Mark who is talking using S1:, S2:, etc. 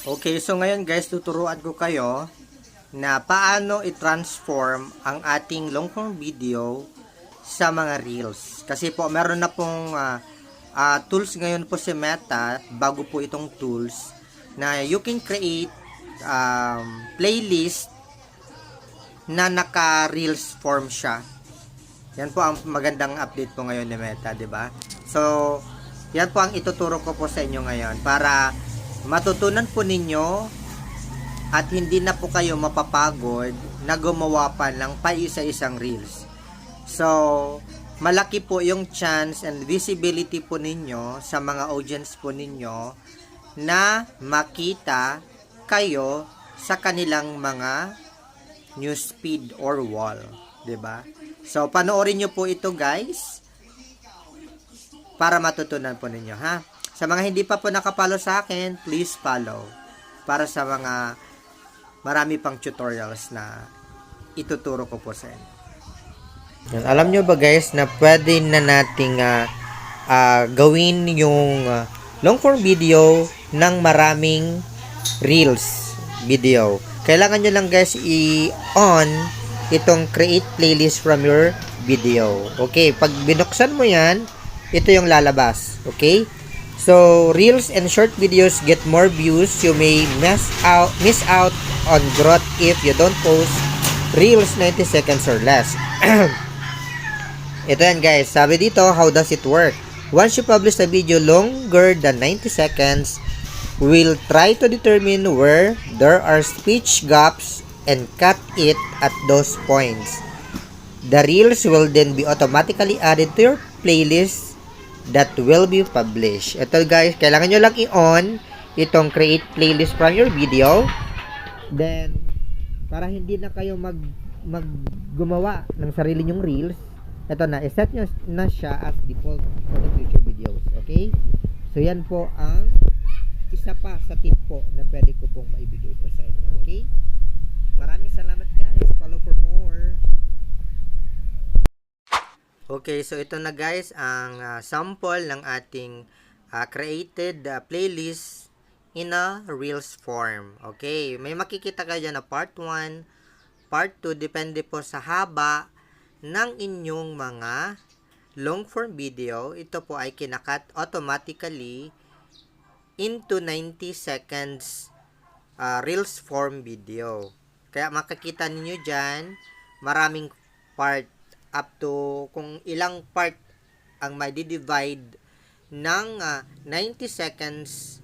S1: Okay, so ngayon guys, tuturuan ko kayo na paano i-transform ang ating long form video sa mga reels. Kasi po, meron na pong tools ngayon po si Meta, bago po itong tools, na you can create playlist na naka-reels form siya. Yan po ang magandang update po ngayon ni Meta, 'di ba? So, yan po ang ituturo ko po sa inyo ngayon para matutunan po ninyo at hindi na po kayo mapapagod na gumawa pa ng paisa-isang reels. So, malaki po yung chance and visibility po ninyo sa mga audience po ninyo na makita kayo sa kanilang mga newsfeed or wall, 'di ba? So, panoorin nyo po ito guys para matutunan po ninyo, ha? Sa mga hindi pa po nakapalo sa akin, please follow para sa mga marami pang tutorials na ituturo ko po sa inyo. Yan. Alam nyo ba guys na pwede na nating gawin yung long form video ng maraming reels video. Kailangan nyo lang guys i-on itong create playlist from your video. Okay, pag binuksan mo yan, ito yung lalabas. Okay? So, reels and short videos get more views. You may miss out on growth if you don't post reels 90 seconds or less. Ito yan guys. Sabi dito, how does it work? Once you publish a video longer than 90 seconds, we'll try to determine where there are speech gaps and cut it at those points. The reels will then be automatically added to your playlist that will be published. Ito guys, kailangan nyo lang i-on itong create playlist from your video. Then, para hindi na kayo gumawa ng sarili nyong reels, ito na, iset nyo na siya as default for the future videos. Okay? So, yan po ang isa pa sa tip po na pwede ko pong maibigay po sa inyo. Okay? Maraming salamat guys. Follow for more. Okay, so ito na guys ang sample ng ating created playlist in a reels form. Okay, may makikita kayo dyan na part 1, part 2, depende po sa haba ng inyong mga long form video. Ito po ay kinakat automatically into 90 seconds reels form video. Kaya makikita niyo dyan, maraming part up to kung ilang part ang may divide ng 90 seconds